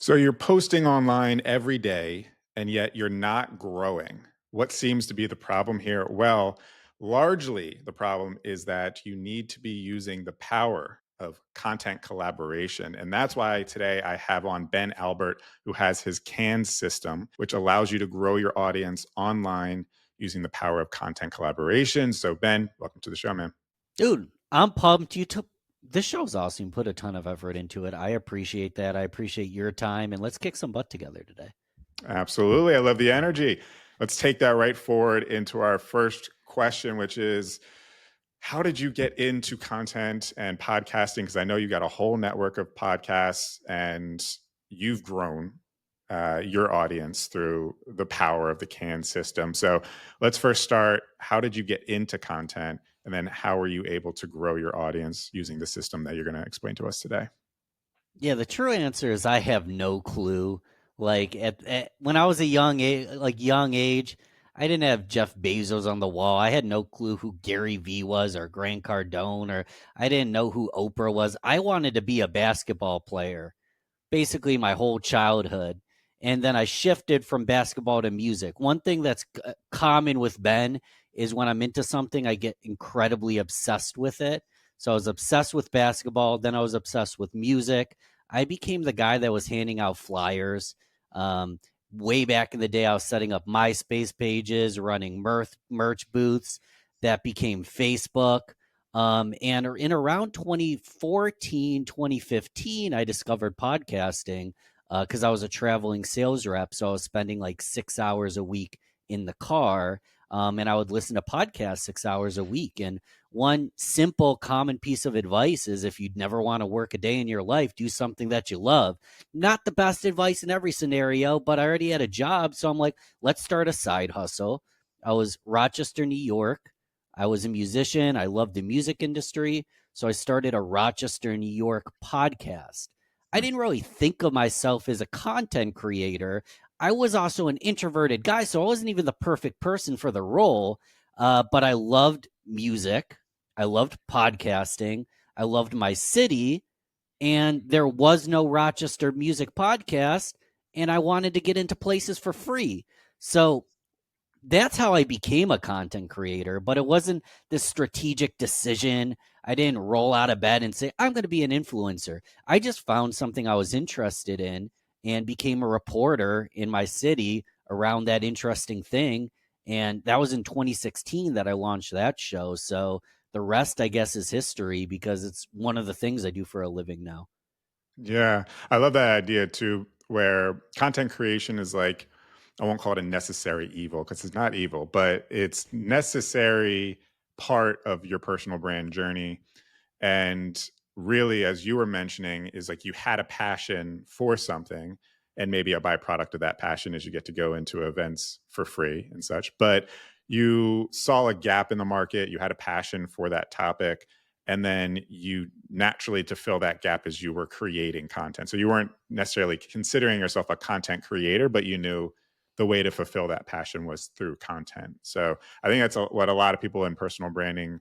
So you're posting online every day, and yet you're not growing. What seems to be the problem here? Well, largely the problem is that you need to be using the power of content collaboration. And that's why today I have on Ben Albert, who has his CAN system, which allows you to grow your audience online using the power of content collaboration. So, Ben, welcome to the show, man. Dude, I'm pumped. You took this show's awesome. You put a ton of effort into it. I appreciate that. I appreciate your time, and let's kick some butt together today. Absolutely. I love the energy. Let's take that right forward into our first question, which is how did you get into content and podcasting? Because I know you got a whole network of podcasts and you've grown your audience through the power of the CAN system. So let's first start. How did you get into content? And then how were you able to grow your audience using the system that you're going to explain to us today? Yeah, the true answer is I have no clue. Like at when I was a young age, I didn't have Jeff Bezos on the wall. I had no clue who Gary Vee was or Grant Cardone, or I didn't know who Oprah was. I wanted to be a basketball player basically my whole childhood. And then I shifted from basketball to music. One thing that's common with Ben is when I'm into something, I get incredibly obsessed with it. So I was obsessed with basketball. Then I was obsessed with music. I became the guy that was handing out flyers. Um, Way back in the day, I was setting up MySpace pages, running merch booths. That became Facebook. And in around 2014, 2015, I discovered podcasting because I was a traveling sales rep. So I was spending like 6 hours a week in the car. And I would listen to podcasts 6 hours a week. And one simple, common piece of advice is if you'd never want to work a day in your life, do something that you love. Not the best advice in every scenario, but I already had a job. So I'm like, let's start a side hustle. I was Rochester, New York. I was a musician. I loved the music industry. So I started a Rochester, New York podcast. I didn't really think of myself as a content creator. I was also an introverted guy, so I wasn't even the perfect person for the role. But I loved music. I loved podcasting. I loved my city. And there was no Rochester music podcast. And I wanted to get into places for free. So that's how I became a content creator, but it wasn't this strategic decision. I didn't roll out of bed and say, I'm going to be an influencer. I just found something I was interested in and became a reporter in my city around that interesting thing. And that was in 2016 that I launched that show. So the rest, I guess, is history because it's one of the things I do for a living now. Yeah, I love that idea too, where content creation is like, I won't call it a necessary evil because it's not evil, but it's necessary part of your personal brand journey. And really, as you were mentioning, is like you had a passion for something, and maybe a byproduct of that passion is you get to go into events for free and such. But you saw a gap in the market, you had a passion for that topic, and then you naturally to fill that gap as you were creating content. So you weren't necessarily considering yourself a content creator, but you knew the way to fulfill that passion was through content. So I think that's what a lot of people in personal branding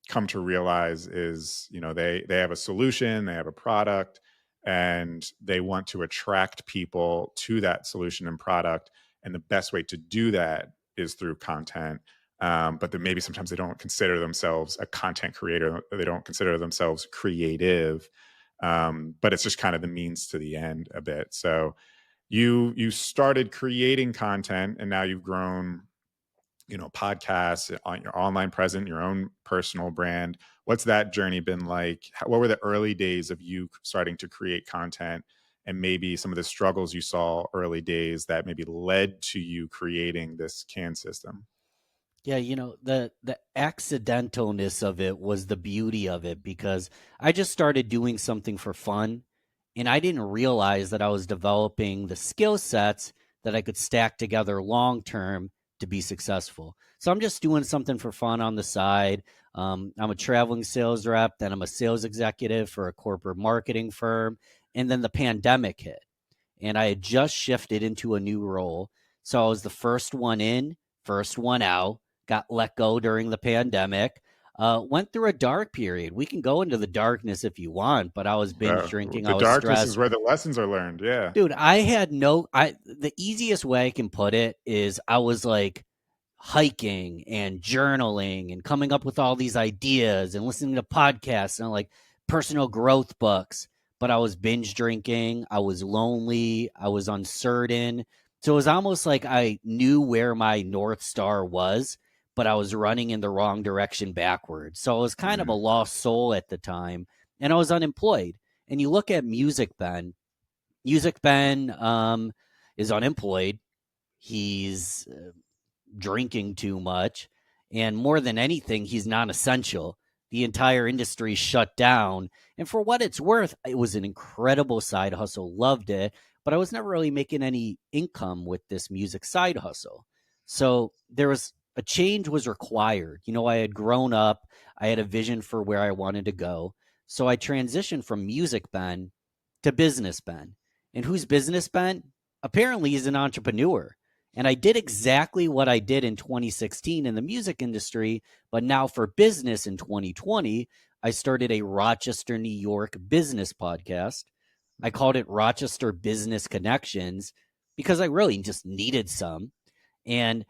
come to realize is, they have a solution, they have a product, and they want to attract people to that solution and product, and the best way to do that is through content. But then maybe sometimes they don't consider themselves a content creator, they don't consider themselves creative, but it's just kind of the means to the end a bit. So you started creating content, and now you've grown, podcasts, on your online presence, your own personal brand. What's that journey been like? What were the early days of you starting to create content, and maybe some of the struggles you saw early days that maybe led to you creating this CAN system? Yeah, the accidentalness of it was the beauty of it because I just started doing something for fun and I didn't realize that I was developing the skill sets that I could stack together long term to be successful. So I'm just doing something for fun on the side. I'm a traveling sales rep, then I'm a sales executive for a corporate marketing firm, and then the pandemic hit and I had just shifted into a new role. So I was the first one in, first one out, got let go during the pandemic. Went through a dark period. We can go into the darkness if you want, but I was binge drinking. I The was darkness is stressed. where the lessons are learned. Yeah. Dude, I had no I the easiest way I can put it is I was like hiking and journaling and coming up with all these ideas and listening to podcasts and like personal growth books. But I was binge drinking. I was lonely. I was uncertain. So it was almost like I knew where my North Star was, but I was running in the wrong direction backwards. So I was kind of a Yeah. lost soul at the time and I was unemployed. And you look at Music Ben is unemployed. He's drinking too much. And more than anything, he's non essential. The entire industry shut down. And for what it's worth, it was an incredible side hustle. Loved it. But I was never really making any income with this music side hustle. So there was a change was required. You know, I had grown up, I had a vision for where I wanted to go. So I transitioned from music Ben to business Ben. And who's business Ben? Apparently, he's an entrepreneur. And I did exactly what I did in 2016 in the music industry, but now for business in 2020, I started a Rochester, New York business podcast. I called it Rochester Business Connections because I really just needed some. And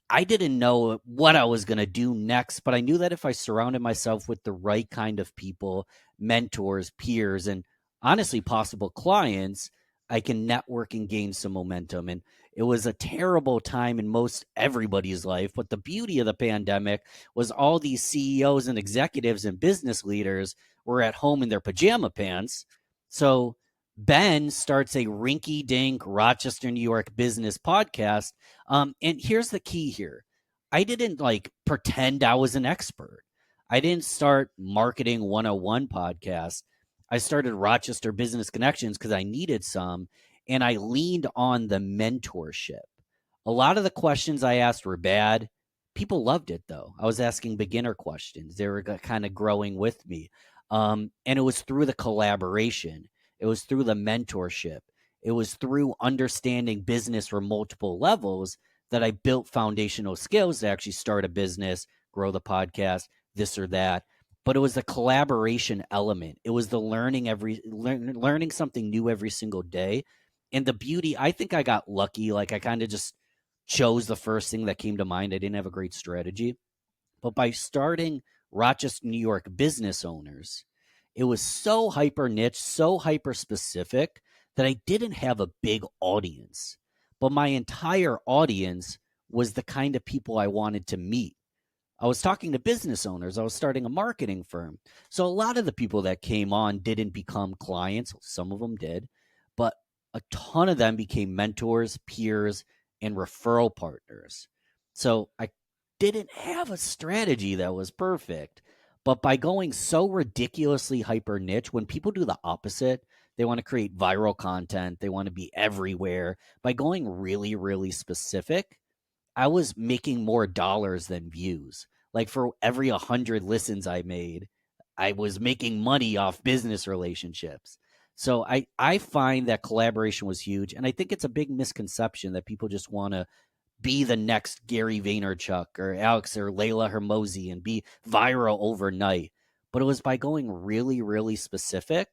I didn't know what I was going to do next, but I knew that if I surrounded myself with the right kind of people, mentors, peers, and honestly, possible clients, I can network and gain some momentum. And it was a terrible time in most everybody's life. But the beauty of the pandemic was all these CEOs and executives and business leaders were at home in their pajama pants. So Ben starts a rinky dink Rochester, New York business podcast. And here's the key here, I didn't like pretend I was an expert. I didn't start Marketing 101 podcast. I started Rochester Business Connections because I needed some and I leaned on the mentorship. A lot of the questions I asked were bad. People loved it though. I was asking beginner questions. They were kind of growing with me. And it was through the collaboration, it was through the mentorship, it was through understanding business from multiple levels that I built foundational skills to actually start a business, grow the podcast, this or that. But it was the collaboration element. It was the learning something new every single day. And the beauty, I think I got lucky. Like I kind of just chose the first thing that came to mind. I didn't have a great strategy. But by starting Rochester, New York business owners, it was so hyper niche, so hyper specific that I didn't have a big audience. But my entire audience was the kind of people I wanted to meet. I was talking to business owners. I was starting a marketing firm. So a lot of the people that came on didn't become clients. Some of them did, but a ton of them became mentors, peers, and referral partners. So I didn't have a strategy that was perfect. But by going so ridiculously hyper niche, when people do the opposite, they want to create viral content, they want to be everywhere. By going really, really specific, I was making more dollars than views. Like for every 100 listens I made, I was making money off business relationships. So I find that collaboration was huge. And I think it's a big misconception that people just want to be the next Gary Vaynerchuk or Alex or Layla Hermosi and be viral overnight. But it was by going really, really specific.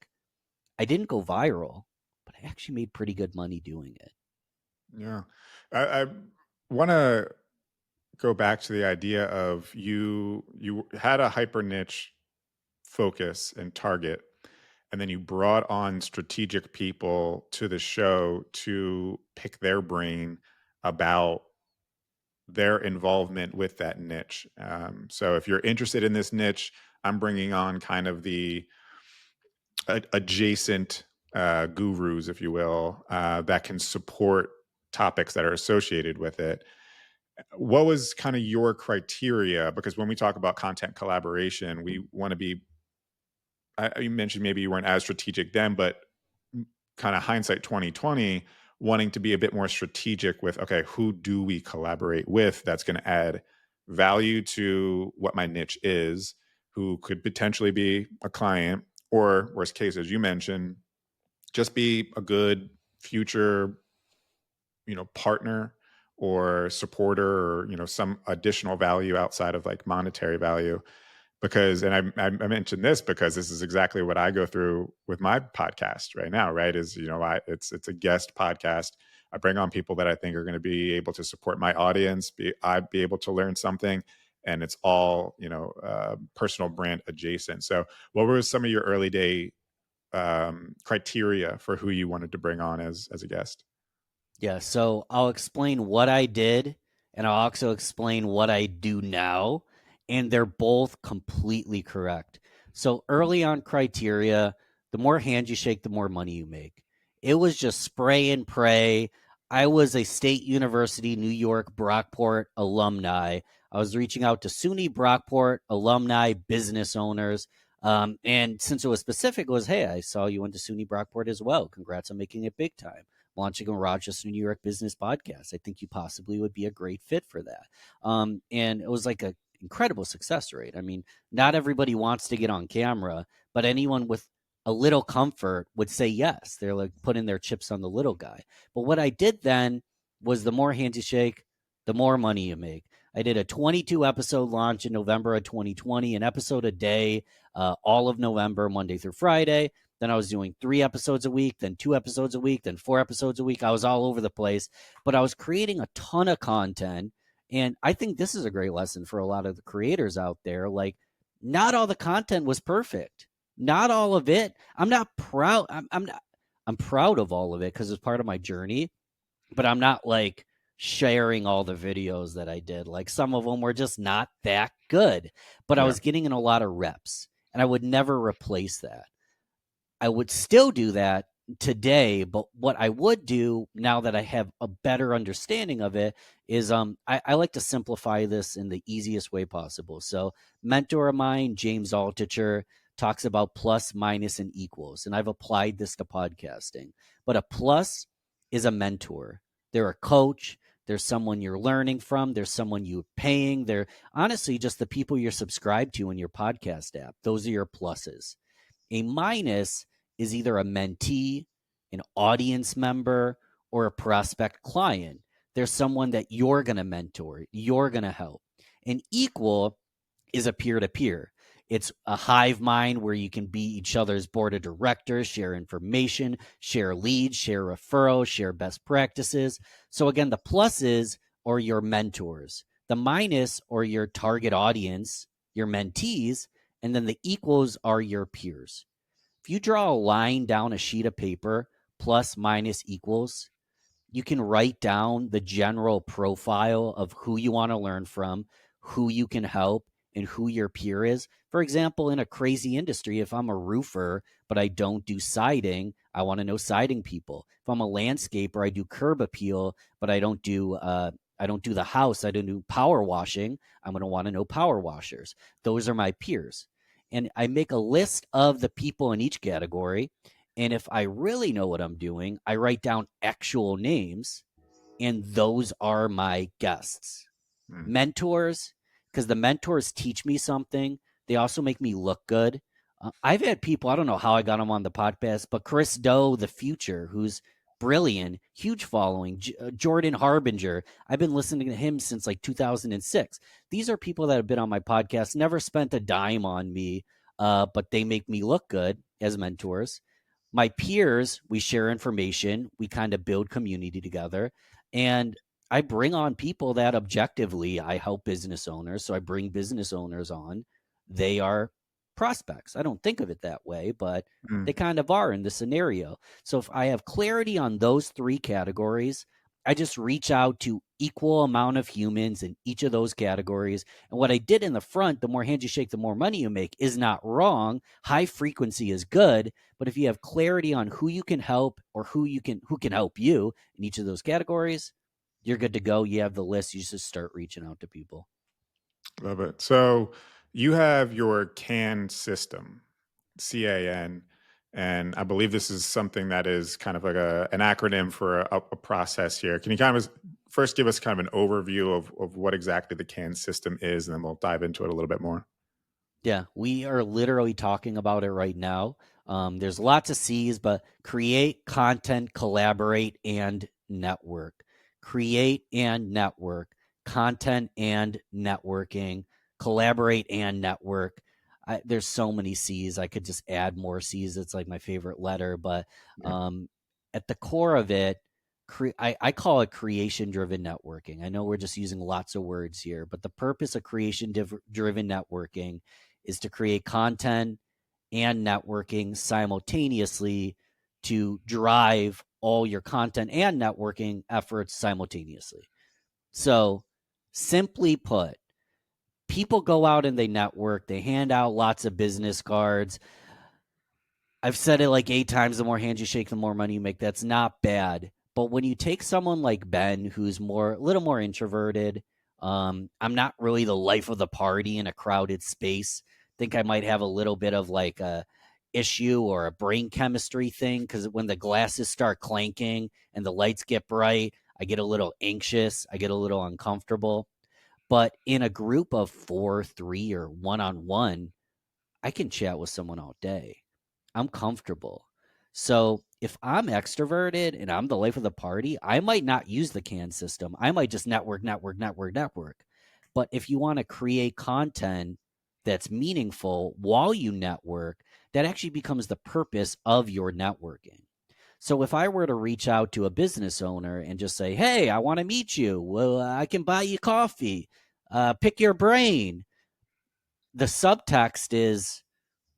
I didn't go viral, but I actually made pretty good money doing it. Yeah. I want to go back to the idea of you had a hyper niche focus and target, and then you brought on strategic people to the show to pick their brain about their involvement with that niche. So if you're interested in this niche, I'm bringing on kind of the adjacent gurus, if you will, that can support topics that are associated with it. What was kind of your criteria? Because when we talk about content collaboration, we want to be, you mentioned maybe you weren't as strategic then, but kind of hindsight 2020, wanting to be a bit more strategic with, okay, who do we collaborate with that's going to add value to what my niche is, who could potentially be a client, or worst case, as you mentioned, just be a good future, partner or supporter, or some additional value outside of like monetary value. because, and I mentioned this because this is exactly what I go through with my podcast right now, right? Is, it's a guest podcast. I bring on people that I think are going to be able to support my audience, I'd be able to learn something, and it's all, personal brand adjacent. So what were some of your early day criteria for who you wanted to bring on as a guest? Yeah, so I'll explain what I did and I'll also explain what I do now, and they're both completely correct. So early on criteria, the more hands you shake, the more money you make. It was just spray and pray. I was a State University, New York, Brockport alumni. I was reaching out to SUNY Brockport alumni, business owners. And since it was specific, it was, hey, I saw you went to SUNY Brockport as well. Congrats on making it big time, launching a Rochester, New York business podcast. I think you possibly would be a great fit for that. And it was like an incredible success rate. I mean, not everybody wants to get on camera, but anyone with a little comfort would say yes. They're like putting their chips on the little guy. But what I did then was the more hands you shake, the more money you make. I did a 22 episode launch in November of 2020, an episode a day, all of November, Monday through Friday. Then I was doing 3 episodes a week, then 2 episodes a week, then 4 episodes a week. I was all over the place, but I was creating a ton of content. And I think this is a great lesson for a lot of the creators out there. Like, not all the content was perfect. Not all of it. I'm not proud. I'm not. I'm proud of all of it because it's part of my journey. But I'm not like sharing all the videos that I did. Like some of them were just not that good. But I Yeah. was getting in a lot of reps, and I would never replace that. I would still do that today, but what I would do now that I have a better understanding of it is I like to simplify this in the easiest way possible. So mentor of mine, James Altucher, talks about plus, minus, and equals. And I've applied this to podcasting. But a plus is a mentor. They're a coach. There's someone you're learning from. There's someone you're paying. They're honestly just the people you're subscribed to in your podcast app. Those are your pluses. A minus is either a mentee, an audience member, or a prospect client. There's someone that you're going to mentor, you're going to help. An equal is a peer to peer. It's a hive mind where you can be each other's board of directors, share information, share leads, share referrals, share best practices. So, again, the pluses are your mentors, the minus or your target audience, your mentees, and then the equals are your peers. If you draw a line down a sheet of paper, plus, minus, equals, you can write down the general profile of who you want to learn from, who you can help, and who your peer is. For example, in a crazy industry, if I'm a roofer, but I don't do siding, I want to know siding people. If I'm a landscaper, I do curb appeal, but I don't do the house. I don't do power washing. I'm going to want to know power washers. Those are my peers. And I make a list of the people in each category. And if I really know what I'm doing, I write down actual names, and those are my guests. Mm. Mentors, because the mentors teach me something. They also make me look good. I've had people, I don't know how I got him on the podcast, but Chris Doe, the future, who's brilliant, huge following, Jordan Harbinger. I've been listening to him since like 2006. These are people that have been on my podcast, never spent a dime on me, but they make me look good as mentors. My peers, we share information, we kind of build community together. And I bring on people that objectively I help business owners. So I bring business owners on. They are prospects. I don't think of it that way, but they Mm. kind of are in the scenario. So if I have clarity on those three categories, I just reach out to equal amount of humans in each of those categories. And what I did in the front, the more hands you shake, the more money you make, is not wrong. High frequency is good, but if you have clarity on who you can help or who can help you in each of those categories, you're good to go. You have the list. You just start reaching out to people. Love it. So you have your CAN system, CAN, and I believe this is something that is kind of like an acronym for a process here. Can you kind of first give us kind of an overview of what exactly the CAN system is, and then we'll dive into it a little bit more? Yeah, we are literally talking about it right now. There's lots of C's, but create, content, collaborate, and network. Create and network, content and networking, collaborate and network. There's so many C's. I could just add more C's. It's like my favorite letter. But Yeah. um, at the core of it, I call it creation driven networking. I know we're just using lots of words here, but the purpose of creation driven networking is to create content and networking simultaneously to drive all your content and networking efforts simultaneously. So, simply put, people go out and they network, they hand out lots of business cards. I've said it like 8 times, the more hands you shake, the more money you make. That's not bad. But when you take someone like Ben, who's a little more introverted, I'm not really the life of the party in a crowded space. Think I might have a little bit of like a issue or a brain chemistry thing because when the glasses start clanking and the lights get bright, I get a little anxious, I get a little uncomfortable. But in a group of four, three, or one on one, I can chat with someone all day. I'm comfortable. So if I'm extroverted and I'm the life of the party, I might not use the can system. I might just network, network, network, network. But if you want to create content that's meaningful while you network, that actually becomes the purpose of your networking. So if I were to reach out to a business owner and just say, "Hey, I want to meet you. Well, I can buy you coffee. Pick your brain." The subtext is,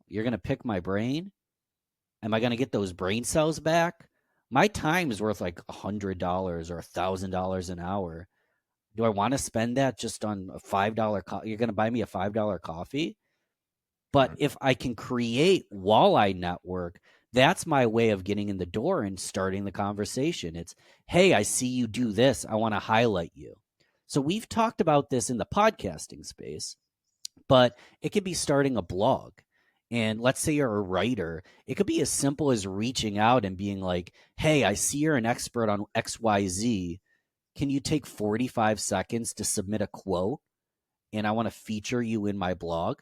"You're going to pick my brain? Am I going to get those brain cells back? My time is worth like $100 or $1,000 an hour. Do I want to spend that just on a $5? You're going to buy me a $5 coffee?" But Right. if I can create while I network, that's my way of getting in the door and starting the conversation. It's, "Hey, I see you do this. I want to highlight you." So we've talked about this in the podcasting space, but it could be starting a blog. And let's say you're a writer, it could be as simple as reaching out and being like, "Hey, I see you're an expert on XYZ. Can you take 45 seconds to submit a quote? And I want to feature you in my blog."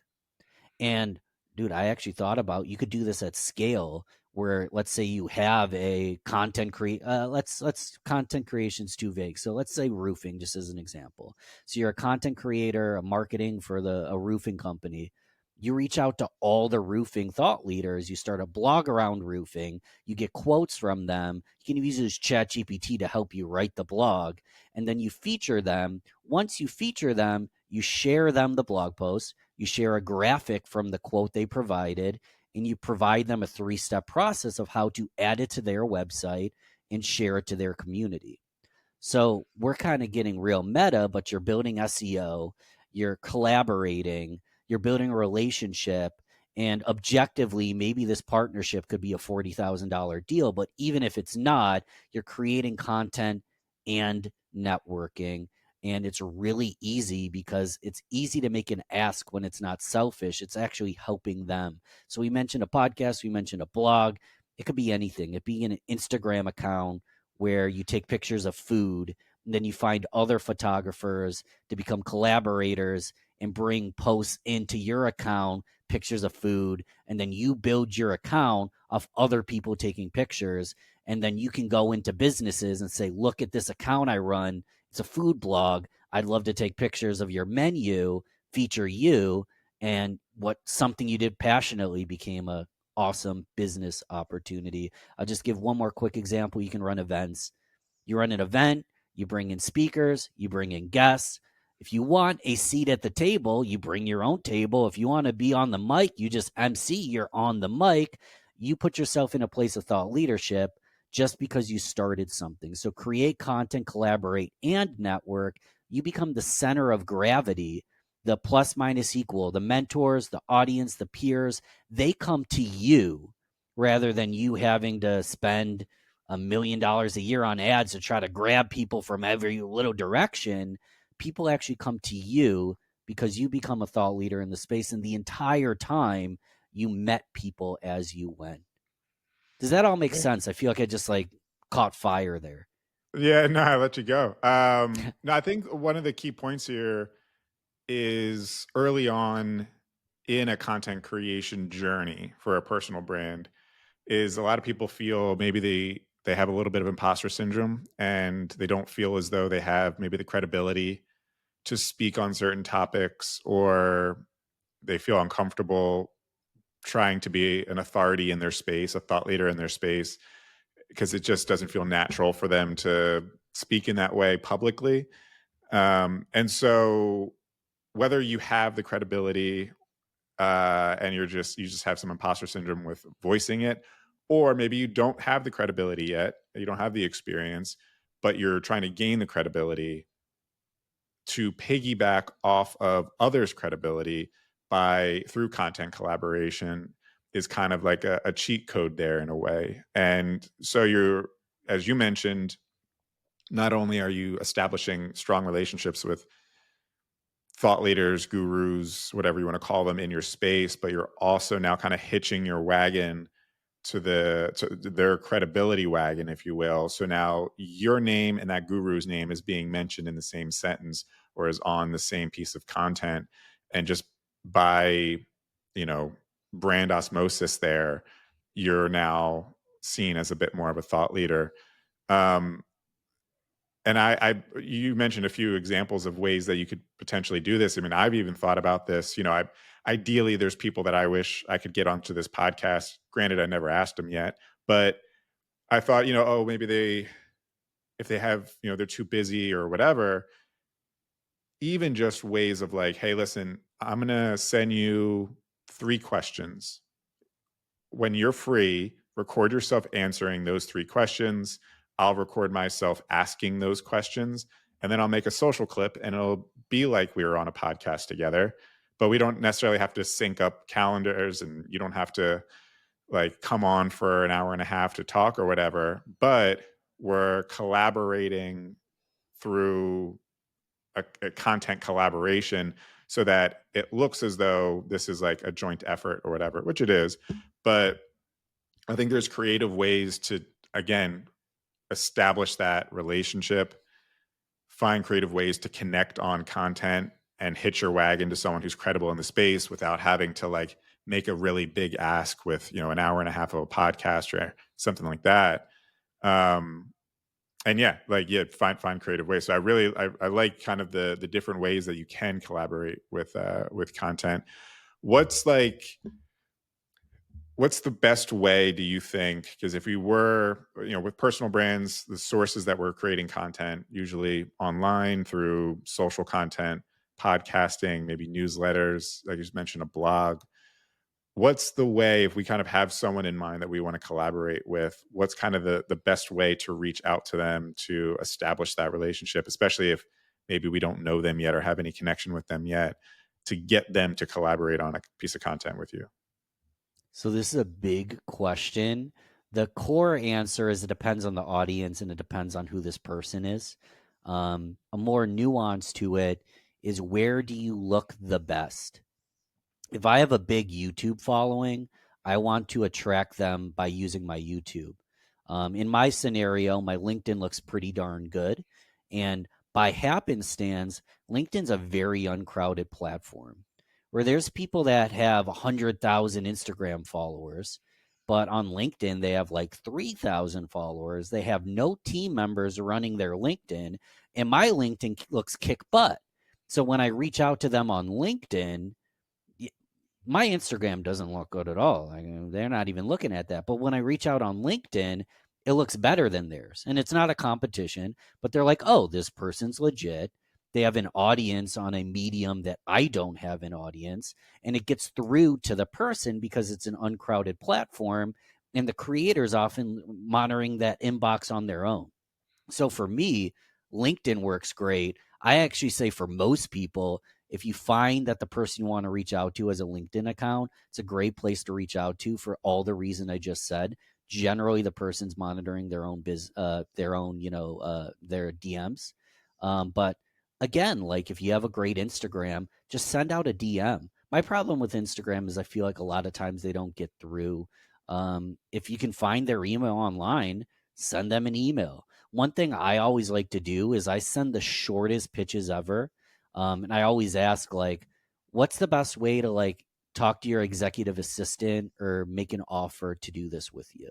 And dude, I actually thought about, you could do this at scale where let's say you have a content create let's content creation's too vague. So let's say roofing just as an example. So you're a content creator, a marketing for a roofing company. You reach out to all the roofing thought leaders, you start a blog around roofing, you get quotes from them. You can use chat GPT to help you write the blog, and then you feature them. Once you feature them, you share them the blog post, you share a graphic from the quote they provided, and you provide them a 3-step process of how to add it to their website and share it to their community. So we're kind of getting real meta, but you're building SEO, you're collaborating, you're building a relationship. And objectively, maybe this partnership could be a $40,000 deal. But even if it's not, you're creating content and networking. And it's really easy because it's easy to make an ask when it's not selfish. It's actually helping them. So we mentioned a podcast, we mentioned a blog. It could be anything. It could be an Instagram account where you take pictures of food, and then you find other photographers to become collaborators and bring posts into your account, pictures of food, and then you build your account of other people taking pictures. And then you can go into businesses and say, "Look at this account I run. It's a food blog. I'd love to take pictures of your menu, feature you." And what something you did passionately became a awesome business opportunity. I'll just give one more quick example. You can run events. You run an event, you bring in speakers, you bring in guests. If you want a seat at the table, you bring your own table. If you want to be on the mic, you just MC, you're on the mic. You put yourself in a place of thought leadership just because you started something. So create content, collaborate, and network. You become the center of gravity, the plus minus equal, the mentors, the audience, the peers. They come to you rather than you having to spend $1 million a year on ads to try to grab people from every little direction. People actually come to you because you become a thought leader in the space, and the entire time you met people as you went. Does that all make Yeah. sense? I feel like I just like caught fire there. Yeah, no, I let you go. No, I think one of the key points here is early on in a content creation journey for a personal brand is a lot of people feel maybe they have a little bit of imposter syndrome and they don't feel as though they have maybe the credibility to speak on certain topics or they feel uncomfortable trying to be an authority in their space, a thought leader in their space, because it just doesn't feel natural for them to speak in that way publicly. And so, whether you have the credibility and you just have some imposter syndrome with voicing it, or maybe you don't have the credibility yet, you don't have the experience, but you're trying to gain the credibility to piggyback off of others' credibility by through content collaboration is kind of like a cheat code there in a way. And so you're, as you mentioned, not only are you establishing strong relationships with thought leaders, gurus, whatever you want to call them in your space, but you're also now kind of hitching your wagon to their credibility wagon, if you will. So now your name and that guru's name is being mentioned in the same sentence or is on the same piece of content. And just by, you know, brand osmosis there, you're now seen as a bit more of a thought leader. Um, and you mentioned a few examples of ways that you could potentially do this. I mean, I've even thought about this. You know, ideally, there's people that I wish I could get onto this podcast. Granted, I never asked them yet, but I thought, you know, oh, maybe if they have, you know, they're too busy or whatever. Even just ways of like, hey, listen, I'm gonna send you 3 questions. When you're free, record yourself answering those 3 questions. I'll record myself asking those questions, and then I'll make a social clip and it'll be like we were on a podcast together. But we don't necessarily have to sync up calendars and you don't have to like come on for an hour and a half to talk or whatever. But we're collaborating through a content collaboration so that it looks as though this is like a joint effort or whatever, which it is. But I think there's creative ways to, again, establish that relationship, find creative ways to connect on content and hitch your wagon to someone who's credible in the space without having to like make a really big ask with, you know, an hour and a half of a podcast or something like that. Um, and yeah, like yeah, find creative ways. So I like kind of the different ways that you can collaborate with content. What's like what's the best way do you think, because if we were, you know, with personal brands, the sources that we're creating content usually online through social content, podcasting, maybe newsletters, like you just mentioned, a blog. What's the way, if we kind of have someone in mind that we want to collaborate with, what's kind of the best way to reach out to them to establish that relationship, especially if maybe we don't know them yet or have any connection with them yet, to get them to collaborate on a piece of content with you? So this is a big question. The core answer is it depends on the audience and it depends on who this person is. A more nuance to it is where do you look the best? If I have a big YouTube following, I want to attract them by using my YouTube. In my scenario, my LinkedIn looks pretty darn good. And by happenstance, LinkedIn's a very uncrowded platform where there's people that have 100,000 Instagram followers, but on LinkedIn, they have like 3,000 followers. They have no team members running their LinkedIn, and my LinkedIn looks kick butt. So when I reach out to them on LinkedIn, my Instagram doesn't look good at all. They're not even looking at that. But when I reach out on LinkedIn, it looks better than theirs. And it's not a competition, but they're like, oh, this person's legit. They have an audience on a medium that I don't have an audience. And it gets through to the person because it's an uncrowded platform. And the creators often monitoring that inbox on their own. So for me, LinkedIn works great. I actually say for most people, if you find that the person you want to reach out to has a LinkedIn account, it's a great place to reach out to for all the reason I just said. Generally, the person's monitoring their own their DMs. But again, like if you have a great Instagram, just send out a DM. My problem with Instagram is I feel like a lot of times they don't get through. If you can find their email online, send them an email. One thing I always like to do is I send the shortest pitches ever. And I always ask, like, what's the best way to like talk to your executive assistant or make an offer to do this with you?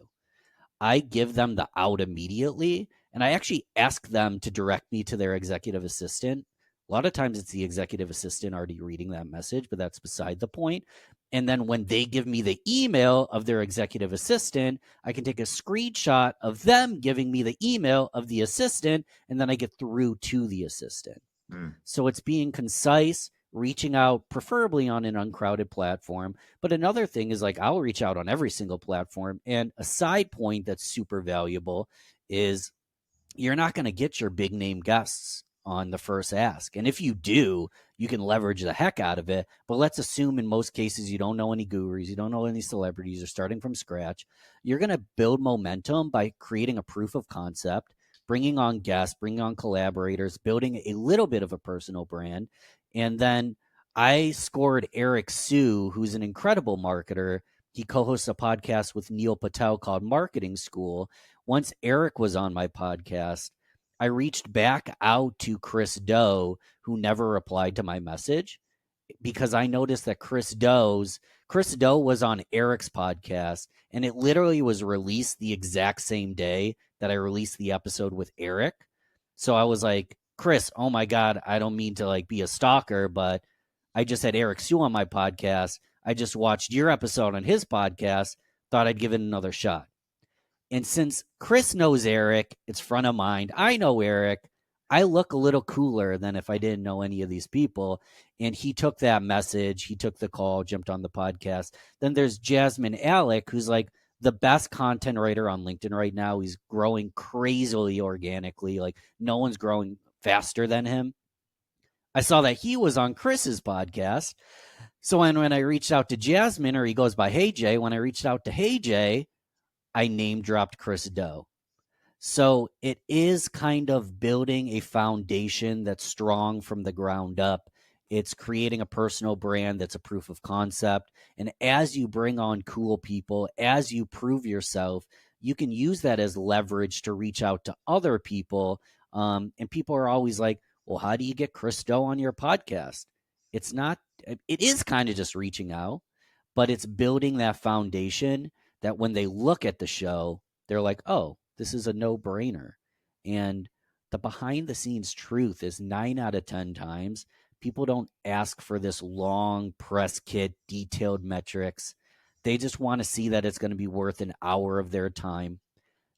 I give them the out immediately. And I actually ask them to direct me to their executive assistant. A lot of times it's the executive assistant already reading that message, but that's beside the point. And then when they give me the email of their executive assistant, I can take a screenshot of them giving me the email of the assistant, and then I get through to the assistant. Mm. So it's being concise, reaching out, preferably on an uncrowded platform. But another thing is like I'll reach out on every single platform. And a side point that's super valuable is you're not going to get your big name guests on the first ask. And if you do, you can leverage the heck out of it. But let's assume in most cases you don't know any gurus, you don't know any celebrities, you're starting from scratch. You're going to build momentum by creating a proof of concept, bringing on guests, bringing on collaborators, building a little bit of a personal brand. And then I scored Eric Sue, who's an incredible marketer. He co hosts a podcast with Neil Patel called Marketing School. Once Eric was on my podcast, I reached back out to Chris Doe, who never replied to my message, because I noticed that Chris Doe was on Eric's podcast, and it literally was released the exact same day that I released the episode with Eric. So I was like, Chris, oh my God, I don't mean to like be a stalker, but I just had Eric Sue on my podcast. I just watched your episode on his podcast, thought I'd give it another shot. And since Chris knows Eric, it's front of mind. I know Eric. I look a little cooler than if I didn't know any of these people. And he took that message. He took the call, jumped on the podcast. Then there's Jasmine Alec, who's like the best content writer on LinkedIn right now. He's growing crazily organically. Like no one's growing faster than him. I saw that he was on Chris's podcast. So when I reached out to Jasmine, or he goes by Hey Jay, when I reached out to Hey Jay, I name dropped Chris Doe. So it is kind of building a foundation that's strong from the ground up. It's creating a personal brand that's a proof of concept. And as you bring on cool people, as you prove yourself, you can use that as leverage to reach out to other people. And people are always like, well, how do you get Chris Doe on your podcast? It's not, it is kind of just reaching out, but it's building that foundation that when they look at the show, they're like, oh, this is a no brainer. And the behind the scenes truth is 9 out of 10 times, people don't ask for this long press kit, detailed metrics. They just want to see that it's going to be worth an hour of their time.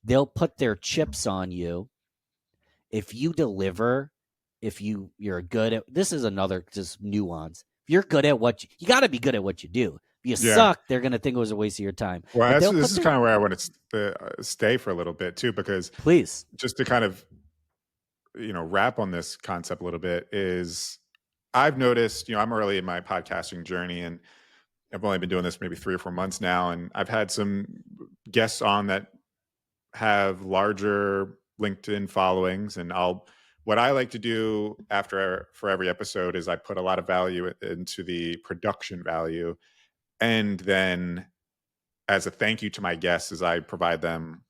They'll put their chips on you if you deliver. If you're good at, this is another just nuance. If you're good at you got to be good at what you do. If you Yeah. suck, they're going to think it was a waste of your time. Well, But they'll this put is their, kind of where I want to stay for a little bit too, because please. just to kind of, wrap on this concept a little bit is I've noticed, I'm early in my podcasting journey and I've only been doing this maybe 3 or 4 months now. And I've had some guests on that have larger LinkedIn followings. And what I like to do for every episode is I put a lot of value into the production value. And then as a thank you to my guests, is I provide them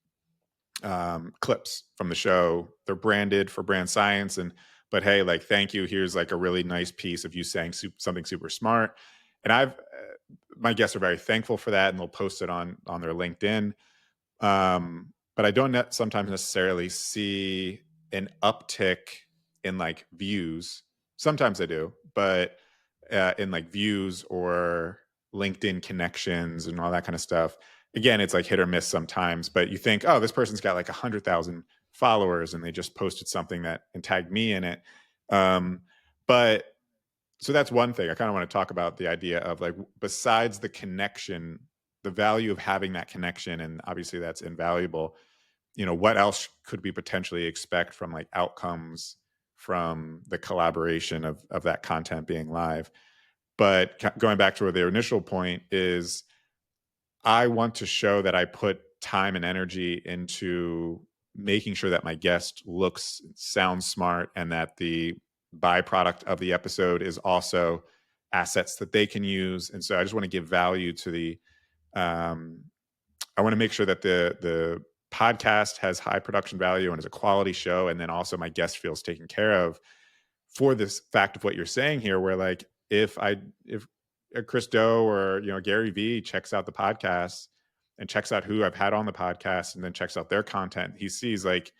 clips from the show. They're branded for brand science, but hey, like thank you. Here's like a really nice piece of you saying something super smart, and my guests are very thankful for that, and they'll post it on their LinkedIn. But I don't sometimes necessarily see an uptick in like views. Sometimes I do, but in like views or LinkedIn connections and all that kind of stuff. Again, it's like hit or miss sometimes. But you think, oh, this person's got like 100,000 followers, and they just posted something and tagged me in it. But so that's one thing. I kind of want to talk about the idea of like, besides the connection, the value of having that connection, and obviously that's invaluable. What else could we potentially expect from like outcomes from the collaboration of that content being live? But going back to their initial point is, I want to show that I put time and energy into making sure that my guest sounds smart, and that the byproduct of the episode is also assets that they can use. And so I just want to give value to um, I want to make sure that the podcast has high production value and is a quality show, and then also my guest feels taken care of, for this fact of what you're saying here, where like if Chris Doe or Gary Vee checks out the podcast and checks out who I've had on the podcast and then checks out their content, he sees like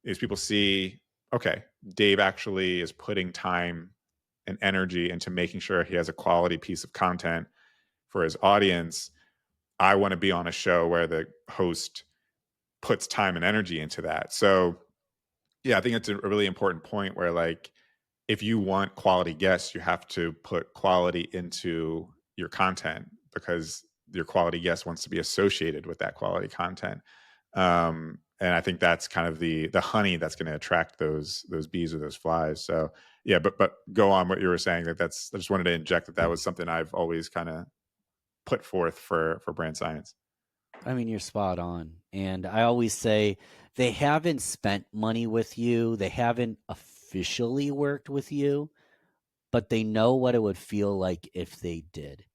these people see okay, Dave actually is putting time and energy into making sure he has a quality piece of content for his audience. I want to be on a show where the host puts time and energy into that. So, yeah, I think it's a really important point where, like, if you want quality guests, you have to put quality into your content because your quality guest wants to be associated with that quality content. And I think that's kind of the honey that's going to attract those bees or those flies. So yeah, but go on what you were saying. That's I just wanted to inject that was something I've always kind of put forth for brand science. I mean, you're spot on. And I always say they haven't spent money with you, they haven't officially worked with you, but they know what it would feel like if they did.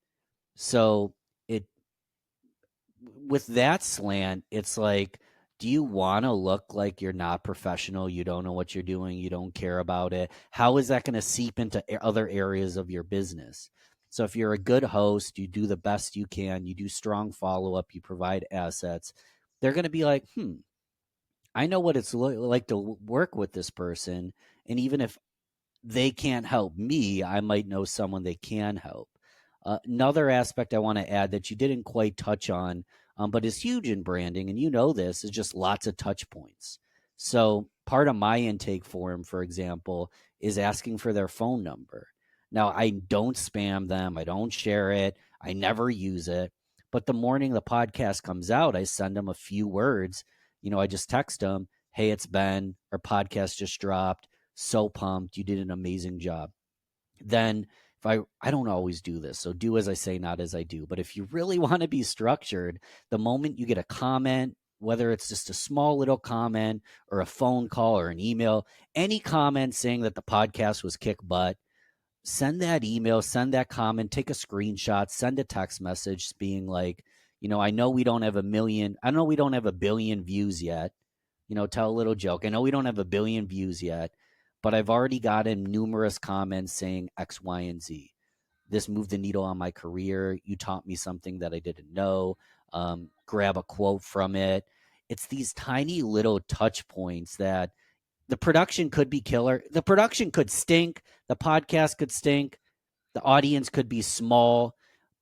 So it with that slant, it's like, do you want to look like you're not professional? You don't know what you're doing. You don't care about it. How is that going to seep into other areas of your business? So if you're a good host, you do the best you can, you do strong follow up, you provide assets, they're going to be like, I know what it's like to work with this person. And even if they can't help me, I might know someone they can help. Another aspect I want to add that you didn't quite touch on, but is huge in branding, and you know this, is just lots of touch points. So part of my intake form, for example, is asking for their phone number. Now, I don't spam them, I don't share it, I never use it. But the morning the podcast comes out, I send them a few words. I just text them, hey, it's Ben, our podcast just dropped, so pumped, you did an amazing job. Then if I don't always do this, so do as I say, not as I do, but if you really want to be structured, the moment you get a comment, whether it's just a small little comment or a phone call or an email, any comment saying that the podcast was kick butt, send that email, send that comment, take a screenshot, send a text message being like, I know we don't have a billion views yet. Tell a little joke. I know we don't have a billion views yet, but I've already gotten numerous comments saying X, Y, and Z. This moved the needle on my career. You taught me something that I didn't know. Grab a quote from it. It's these tiny little touch points that the production could be killer. The production could stink. The podcast could stink. The audience could be small.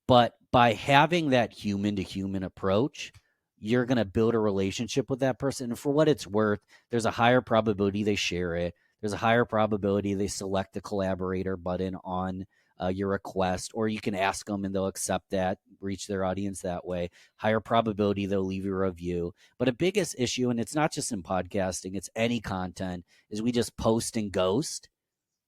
But by having that human to human approach, you're going to build a relationship with that person. And for what it's worth, there's a higher probability they share it. There's a higher probability they select the collaborator button on your request, or you can ask them and they'll accept that, reach their audience that way. Higher probability they'll leave you a review. But a biggest issue, and it's not just in podcasting, it's any content, is we just post and ghost,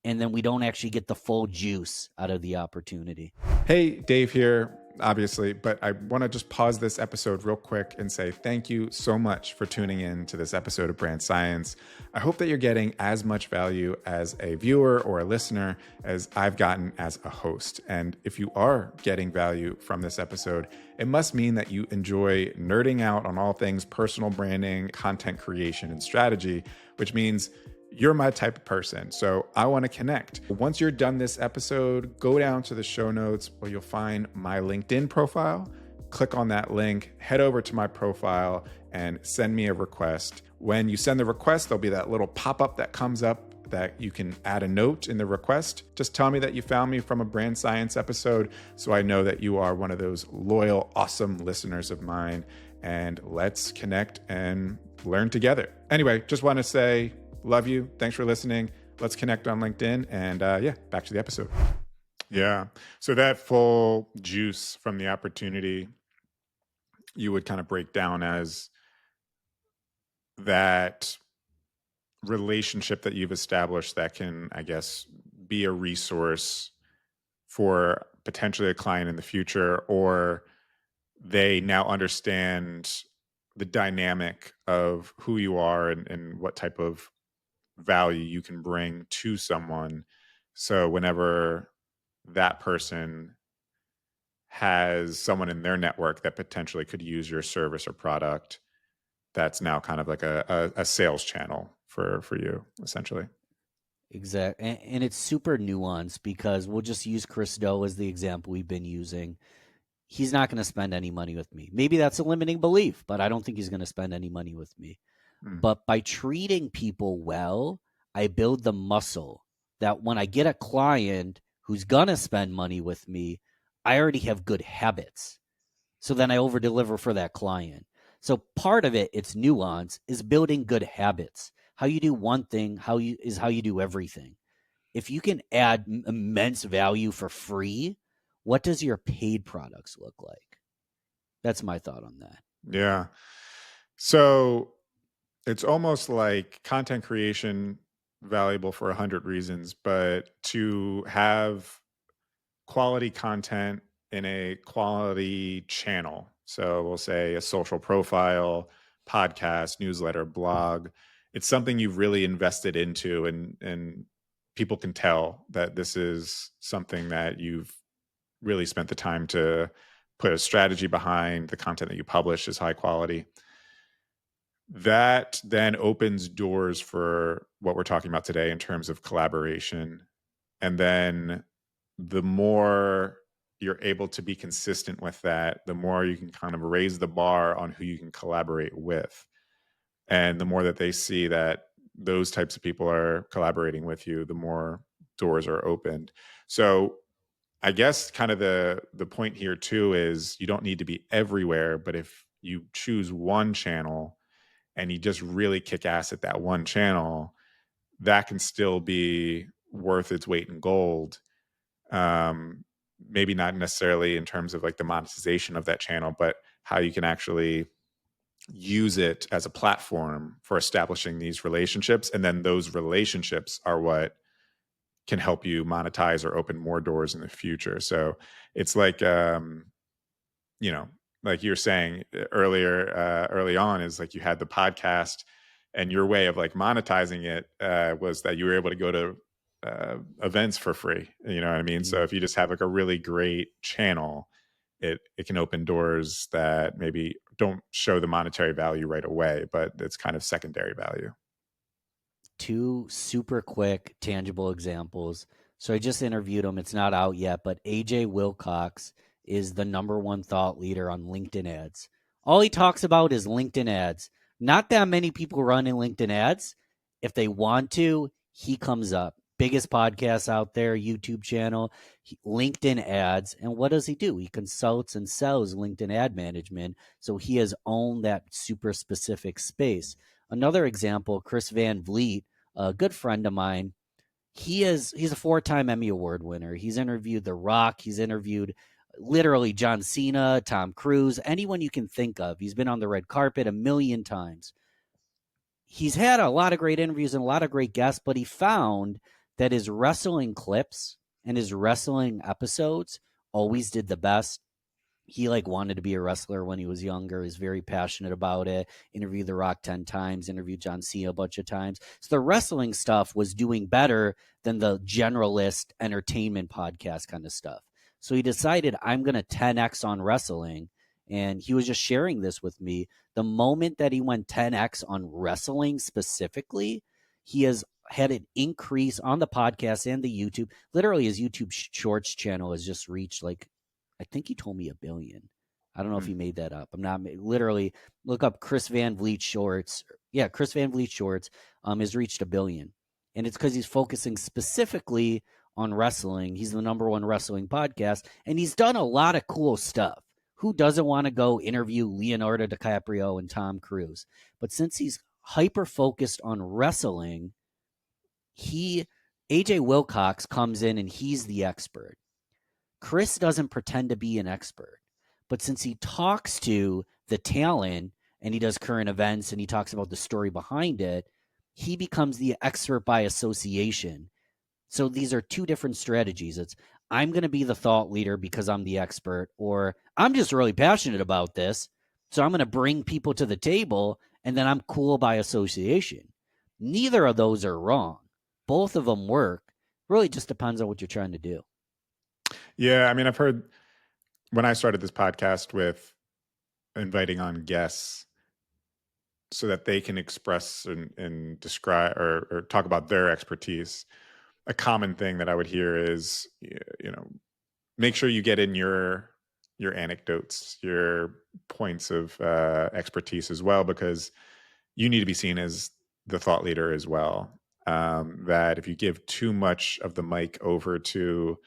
and then we don't actually get the full juice out of the opportunity. Hey, Dave here, obviously, but I want to just pause this episode real quick and say thank you so much for tuning in to this episode of Brand Science. I hope that you're getting as much value as a viewer or a listener as I've gotten as a host. And if you are getting value from this episode, it must mean that you enjoy nerding out on all things personal branding, content creation, and strategy, which means you're my type of person. So I want to connect. Once you're done this episode, go down to the show notes where you'll find my LinkedIn profile. Click on that link, head over to my profile, and send me a request. When you send the request, there'll be that little pop-up that comes up that you can add a note in the request. Just tell me that you found me from a Brand Science episode so I know that you are one of those loyal, awesome listeners of mine. And let's connect and learn together. Anyway, just want to say, love you. Thanks for listening. Let's connect on LinkedIn. And yeah, back to the episode. Yeah. So that full juice from the opportunity, you would kind of break down as that relationship that you've established that can, I guess, be a resource for potentially a client in the future, or they now understand the dynamic of who you are and what type of value you can bring to someone. So whenever that person has someone in their network that potentially could use your service or product, that's now kind of like a sales channel for you, essentially. Exactly. And it's super nuanced because we'll just use Chris Do as the example we've been using. He's not going to spend any money with me. Maybe that's a limiting belief, but I don't think he's going to spend any money with me. Mm. But by treating people well, I build the muscle that when I get a client who's going to spend money with me, I already have good habits. So then I over deliver for that client. So part of it, it's nuance, is building good habits. How you do one thing, how you do everything. If you can add immense value for free, what does your paid products look like? That's my thought on that. Yeah. So it's almost like content creation valuable for 100 reasons, but to have quality content in a quality channel. So we'll say a social profile, podcast, newsletter, blog. It's something you've really invested into, and people can tell that this is something that you've really spent the time to put a strategy behind. The content that you publish is high quality. That then opens doors for what we're talking about today in terms of collaboration. And then the more you're able to be consistent with that, the more you can kind of raise the bar on who you can collaborate with. And the more that they see that those types of people are collaborating with you, the more doors are opened. So I guess kind of the point here too is you don't need to be everywhere, but if you choose one channel and you just really kick ass at that one channel, that can still be worth its weight in gold. um, Maybe not necessarily in terms of like the monetization of that channel, but how you can actually use it as a platform for establishing these relationships. And then those relationships are what can help you monetize or open more doors in the future. So it's like, you know, like you're saying earlier, early on, is like you had the podcast, and your way of like monetizing it was that you were able to go to events for free. You know what I mean? So Mm. if you just have like a really great channel, it can open doors that maybe don't show the monetary value right away, but it's kind of secondary value. Two super quick, tangible examples. So I just interviewed him. It's not out yet, but AJ Wilcox is the number one thought leader on LinkedIn ads. All he talks about is LinkedIn ads. Not that many people running LinkedIn ads. If they want to, he comes up. Biggest podcast out there, YouTube channel, LinkedIn ads. And what does he do? He consults and sells LinkedIn ad management. So he has owned that super specific space. Another example, Chris Van Vliet, a good friend of mine. He's a four-time Emmy Award winner. He's interviewed The Rock. He's interviewed literally John Cena, Tom Cruise, anyone you can think of. He's been on the red carpet a million times. He's had a lot of great interviews and a lot of great guests, but he found that his wrestling clips and his wrestling episodes always did the best. He like wanted to be a wrestler when he was younger. He's very passionate about it. Interviewed The Rock 10 times, interviewed John Cena a bunch of times. So the wrestling stuff was doing better than the generalist entertainment podcast kind of stuff. So he decided, I'm going to 10x on wrestling. And he was just sharing this with me. The moment that he went 10x on wrestling specifically, he has had an increase on the podcast and the YouTube. Literally, his YouTube Shorts channel has just reached like, I think he told me 1 billion. I don't know if Hmm. he made that up. I'm not literally look up Chris Van Vliet shorts. Yeah, Chris Van Vliet shorts has reached 1 billion, and it's because he's focusing specifically on wrestling. He's the number one wrestling podcast, and he's done a lot of cool stuff. Who doesn't want to go interview Leonardo DiCaprio and Tom Cruise? But since he's hyper focused on wrestling, he AJ Wilcox comes in and he's the expert. Chris doesn't pretend to be an expert, but since he talks to the talent and he does current events and he talks about the story behind it, he becomes the expert by association. So these are two different strategies. It's I'm going to be the thought leader because I'm the expert, or I'm just really passionate about this. So I'm going to bring people to the table and then I'm cool by association. Neither of those are wrong. Both of them work. Really just depends on what you're trying to do. Yeah, I mean, I've heard when I started this podcast with inviting on guests so that they can express and describe or talk about their expertise. A common thing that I would hear is, you know, make sure you get in your anecdotes, your points of expertise as well, because you need to be seen as the thought leader as well. that if you give too much of the mic over to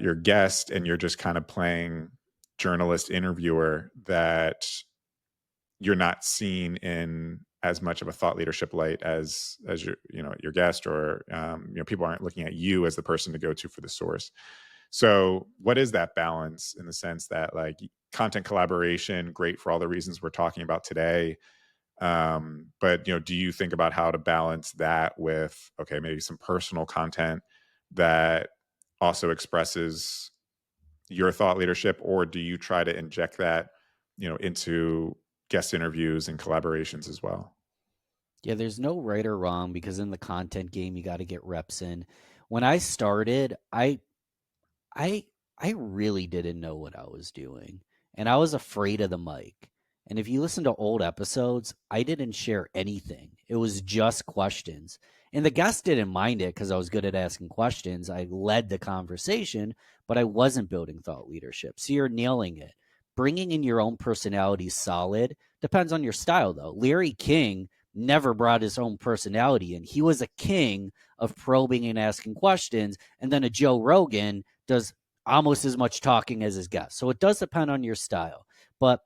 your guest and you're just kind of playing journalist interviewer, that you're not seen in as much of a thought leadership light as your your guest, or people aren't looking at you as the person to go to for the source. So what is that balance, in the sense that, like, content collaboration, great for all the reasons we're talking about today, but do you think about how to balance that with, okay, maybe some personal content that also expresses your thought leadership, or do you try to inject that into guest interviews and collaborations as well? Yeah, there's no right or wrong because in the content game, you got to get reps in. When I started, I I really didn't know what I was doing, and I was afraid of the mic. And if you listen to old episodes, I didn't share anything. It was just questions. And the guest didn't mind it because I was good at asking questions. I led the conversation, but I wasn't building thought leadership. So you're nailing it. Bringing in your own personality solid depends on your style, though. Larry King never brought his own personality in. He was a king of probing and asking questions. And then a Joe Rogan does almost as much talking as his guest. So it does depend on your style. But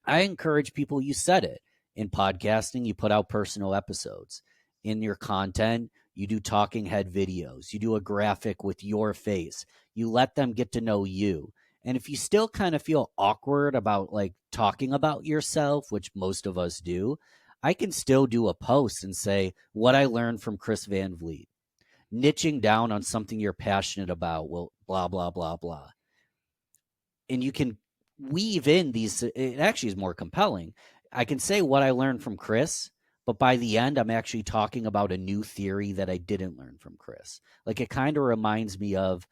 I encourage people, you said it, in podcasting, you put out personal episodes. In your content, you do talking head videos, you do a graphic with your face, you let them get to know you. And if you still kind of feel awkward about like talking about yourself, which most of us do, I can still do a post and say what I learned from Chris Van Vliet, niching down on something you're passionate about. Well, blah, blah, blah, blah. And you can weave in these, it actually is more compelling. I can say what I learned from Chris, but by the end, I'm actually talking about a new theory that I didn't learn from Chris. Like it kind of reminds me of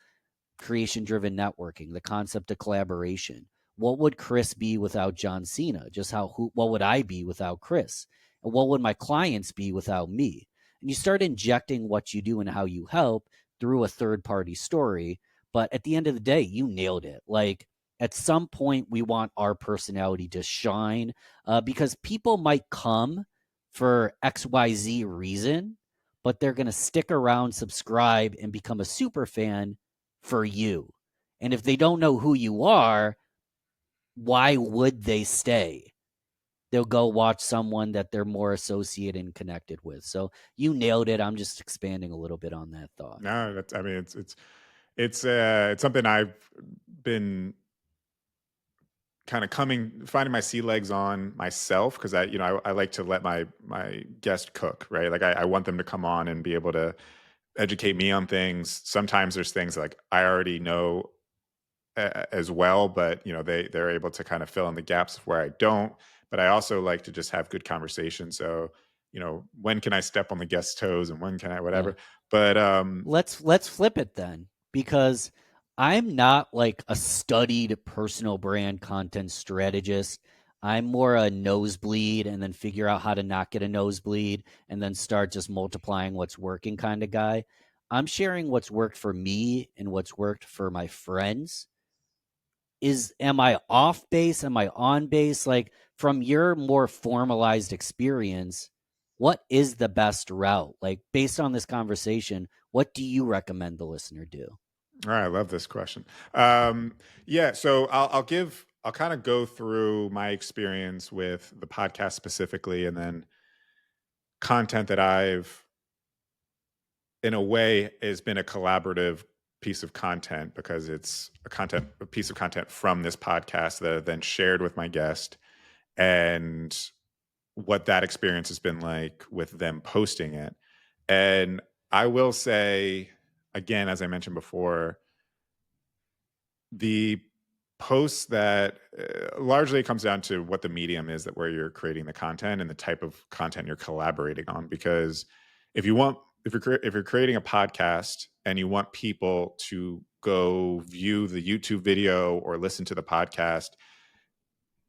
creation driven networking, the concept of collaboration. What would Chris be without John Cena? Just what would I be without Chris? And what would my clients be without me? And you start injecting what you do and how you help through a third party story. But at the end of the day, you nailed it. Like at some point, we want our personality to shine because people might come for XYZ reason, but they're going to stick around, subscribe, and become a super fan for you. And if they don't know who you are, why would they stay? They'll go watch someone that they're more associated and connected with. So you nailed it. I'm just expanding a little bit on that thought. No, that's, I mean, it's something I've been kind of finding my sea legs on myself, because I like to let my guest cook, right? Like I want them to come on and be able to educate me on things. Sometimes there's things like I already know as well, but they're able to kind of fill in the gaps where I don't. But I also like to just have good conversation. So when can I step on the guest's toes and when can I Yeah. whatever. But Let's flip it then, because I'm not like a studied personal brand content strategist. I'm more a nosebleed and then figure out how to not get a nosebleed and then start just multiplying what's working kind of guy. I'm sharing what's worked for me and what's worked for my friends. Am I off base? Am I on base? Like from your more formalized experience, what is the best route? Like based on this conversation, what do you recommend the listener do? all right, I love this question. Yeah, so I'll kind of go through my experience with the podcast specifically, and then content that I've, in a way, has been a collaborative piece of content, because it's a piece of content from this podcast that I then shared with my guest, and what that experience has been like with them posting it. And I will say, again, as I mentioned before, the posts that largely it comes down to what the medium is that where you're creating the content and the type of content you're collaborating on. Because if you want, if you're creating a podcast and you want people to go view the YouTube video or listen to the podcast,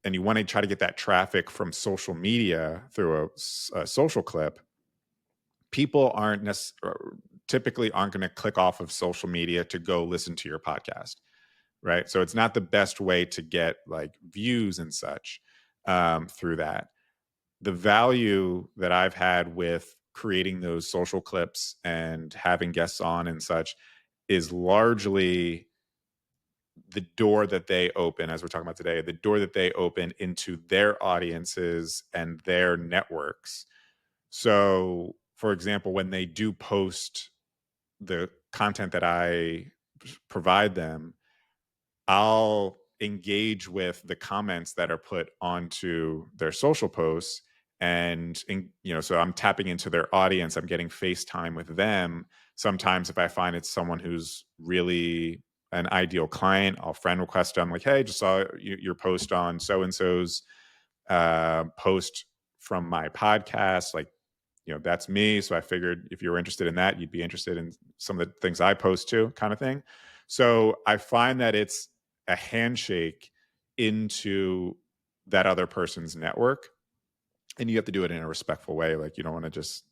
and you want to try to get that traffic from social media through a social clip, people typically aren't going to click off of social media to go listen to your podcast, right? So it's not the best way to get like views and such through that. The value that I've had with creating those social clips and having guests on and such is largely the door that they open, as we're talking about today, the door that they open into their audiences and their networks. So, for example, when they do post the content that I provide them, I'll engage with the comments that are put onto their social posts. So I'm tapping into their audience. I'm getting FaceTime with them. Sometimes, if I find it's someone who's really an ideal client, I'll friend request them, like, hey, just saw your post on so and so's post from my podcast. Like, that's me. So I figured if you were interested in that, you'd be interested in some of the things I post too, kind of thing. So I find that it's a handshake into that other person's network. And you have to do it in a respectful way. Like, you don't want to just,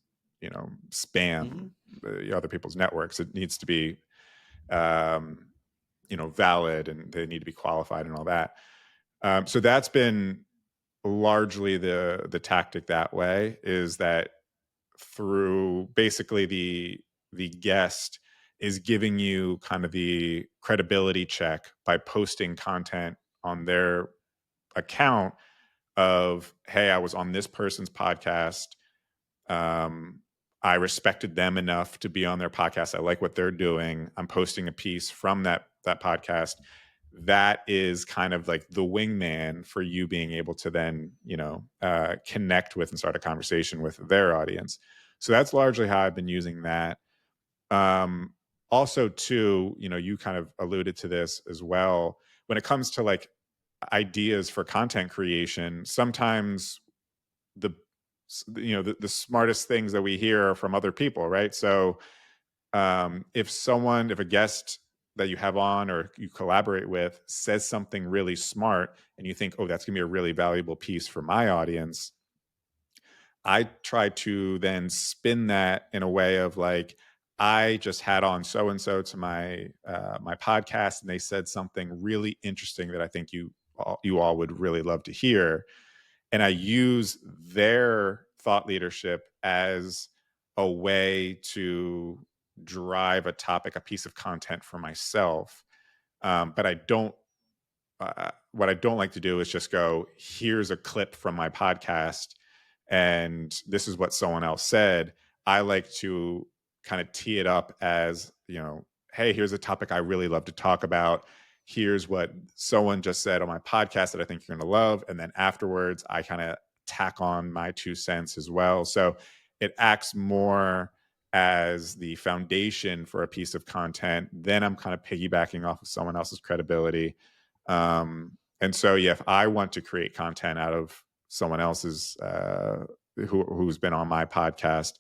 spam Mhm. the other people's networks. It needs to be, um, valid, and they need to be qualified and all that. So that's been largely the tactic that way, is that through basically the guest is giving you kind of the credibility check by posting content on their account of, hey, I was on this person's podcast. um, I respected them enough to be on their podcast. I like what they're doing. I'm posting a piece from that podcast. That is kind of like the wingman for you being able to then, connect with and start a conversation with their audience. So that's largely how I've been using that. Um, Also, too, you kind of alluded to this as well. When it comes to like ideas for content creation, sometimes the the smartest things that we hear are from other people, right? So if a guest that you have on or you collaborate with says something really smart and you think, oh, that's going to be a really valuable piece for my audience, I try to then spin that in a way of like, I just had on so and so to my podcast, and they said something really interesting that I think you all would really love to hear. And I use their thought leadership as a way to drive a topic, a piece of content for myself. But I don't what I don't like to do is just go, here's a clip from my podcast, and this is what someone else said. I like to kind of tee it up as, hey, here's a topic I really love to talk about. Here's what someone just said on my podcast that I think you're going to love. And then afterwards, I kind of tack on my 2 cents as well. So it acts more as the foundation for a piece of content. Then I'm kind of piggybacking off of someone else's credibility. And so, yeah, if I want to create content out of someone else's who's been on my podcast,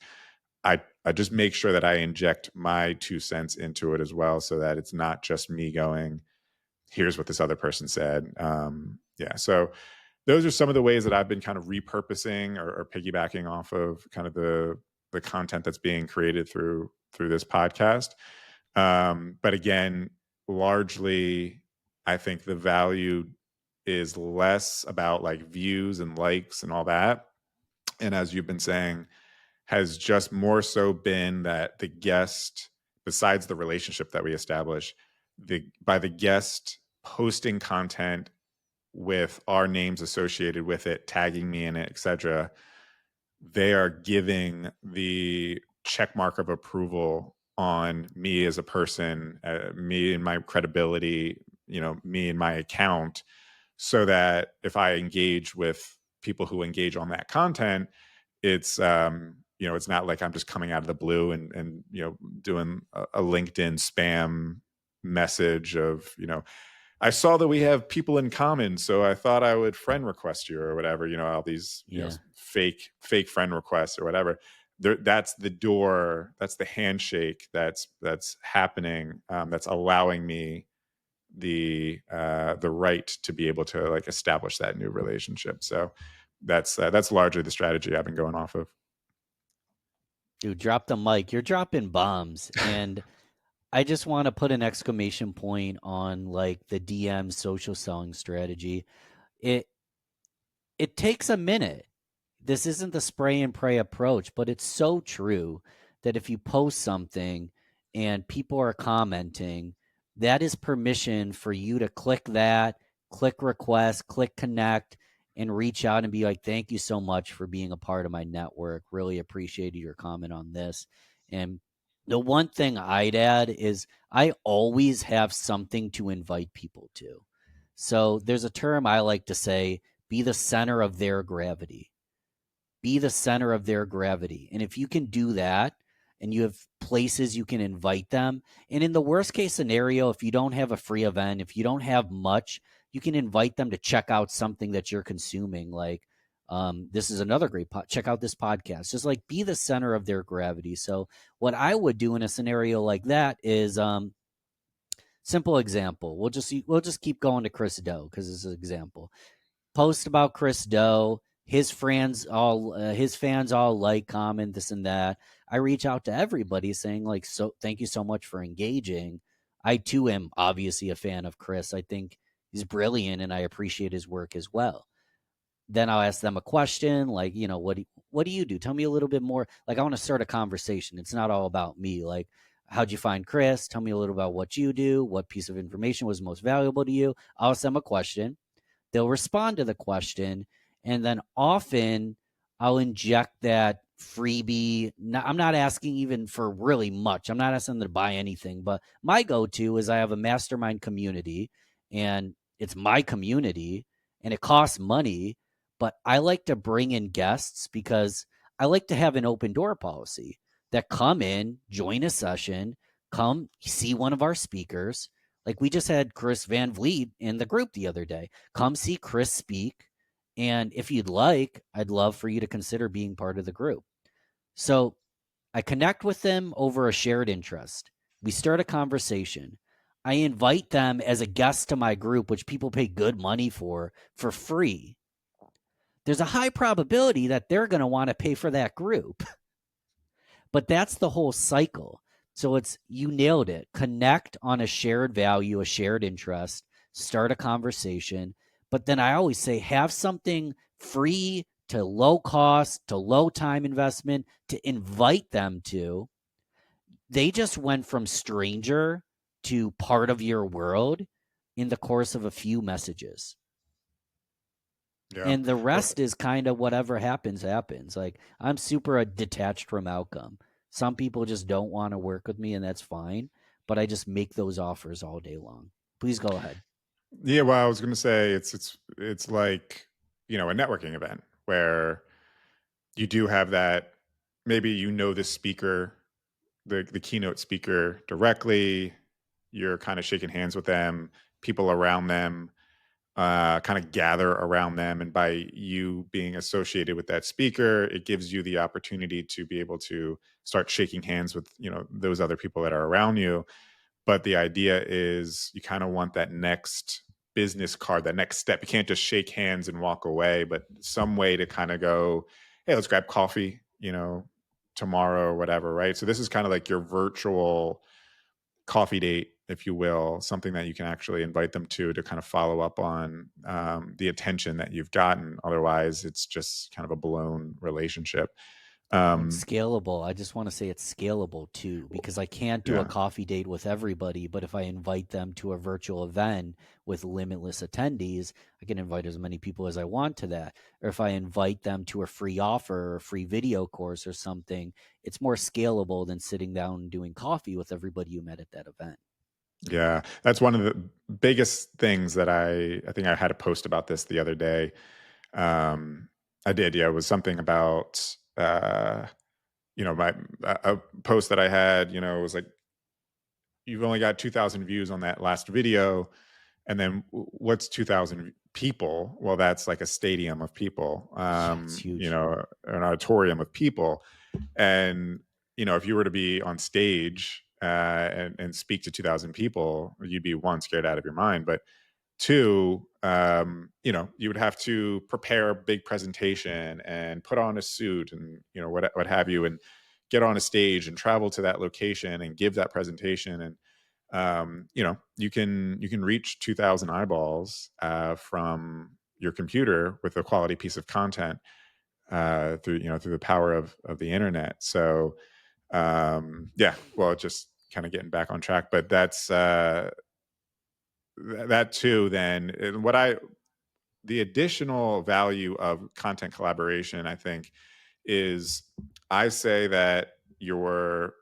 I just make sure that I inject my 2 cents into it as well, so that it's not just me going, here's what this other person said. Yeah, so those are some of the ways that I've been kind of repurposing or piggybacking off of kind of the content that's being created through this podcast. But again, largely, I think the value is less about like views and likes and all that. And as you've been saying, has just more so been that the guest, besides the relationship that we establish, by the guest posting content with our names associated with it, tagging me in it, etc., they are giving the check mark of approval on me as a person, me and my credibility, me and my account, so that if I engage with people who engage on that content, it's not like I'm just coming out of the blue and doing a LinkedIn spam message of, I saw that we have people in common, so I thought I would friend request you or whatever. All these Yeah. fake friend requests or whatever. That's the door. That's the handshake. That's happening. That's allowing me the right to be able to like establish that new relationship. So that's largely the strategy I've been going off of. Dude, drop the mic. You're dropping bombs. And I just want to put an exclamation point on like the DM social selling strategy. It it takes a minute. this isn't the spray and pray approach, but it's so true that if you post something and people are commenting, that is permission for you to click that, click request, click connect, and reach out and be like, thank you so much for being a part of my network. Really appreciated your comment on this. And the one thing I'd add is I always have something to invite people to. So there's a term I like to say, be the center of their gravity. Be the center of their gravity. And if you can do that and you have places you can invite them, and in the worst case scenario, if you don't have a free event, if you don't have much, you can invite them to check out something that you're consuming. Like, this is another great check out this podcast. Just like be the center of their gravity. So, what I would do in a scenario like that is, simple example. We'll just keep going to Chris Doe because this is an example. Post about Chris Doe. His fans all like, comment, this and that. I reach out to everybody saying like, so thank you so much for engaging. I too am obviously a fan of Chris. I think he's brilliant and I appreciate his work as well. Then I'll ask them a question like, what do you do? Tell me a little bit more. Like, I want to start a conversation. It's not all about me. Like, how'd you find Chris? Tell me a little about what you do. What piece of information was most valuable to you? I'll ask them a question. They'll respond to the question, and then often I'll inject that freebie. I'm not asking even for really much. I'm not asking them to buy anything, but my go-to is I have a mastermind community, and it's my community, and it costs money, but I like to bring in guests because I like to have an open door policy that come in, join a session, come see one of our speakers. Like, we just had Chris Van Vliet in the group the other day. Come see Chris speak. And if you'd like, I'd love for you to consider being part of the group. So I connect with them over a shared interest. We start a conversation. I invite them as a guest to my group, which people pay good money for free. There's a high probability that they're going to want to pay for that group. But that's the whole cycle. So it's, you nailed it. Connect on a shared value, a shared interest, start a conversation. But then I always say, have something free to low cost, to low time investment to invite them to. They just went from stranger to part of your world in the course of a few messages. Yeah. And the Well, rest is kind of whatever happens, happens. Like, I'm super detached from outcome. Some people just don't want to work with me, and that's fine. But I just make those offers all day long. Please go ahead. yeah, well, I was going to say it's like, a networking event where you do have that, maybe the speaker, the keynote speaker directly, you're kind of shaking hands with them, people around them kind of gather around them. And by you being associated with that speaker, it gives you the opportunity to be able to start shaking hands with, those other people that are around you. But the idea is you kind of want that next business card, that next step. You can't just shake hands and walk away, but some way to kind of go, hey, let's grab coffee, tomorrow or whatever, right? So this is kind of like your virtual coffee date, if you will, something that you can actually invite them to kind of follow up on the attention that you've gotten. Otherwise, it's just kind of a blown relationship. And Um, scalable. I just want to say it's scalable too, because I can't do a yeah, coffee date with everybody. But if I invite them to a virtual event with limitless attendees, I can invite as many people as I want to that. Or if I invite them to a free offer or a free video course or something, it's more scalable than sitting down and doing coffee with everybody you met at that event. yeah, that's one of the biggest things that I think I had a post about this the other day. Um, I did, yeah. It was something about my a post that I had. Was like, you've only got 2,000 views on that last video. And then what's 2,000 people? Well, that's like a stadium of people, Yeah, it's huge. an auditorium of people. And, if you were to be on stage and speak to 2,000 people, you'd be one, scared out of your mind. But two, you would have to prepare a big presentation and put on a suit and, what have you, and get on a stage and travel to that location and give that presentation. And you can reach 2,000 eyeballs from your computer with a quality piece of content. through through the power of the internet. So yeah, well, just kind of getting back on track, but that's that too. Then and what I the additional value of content collaboration, I think, is I say that your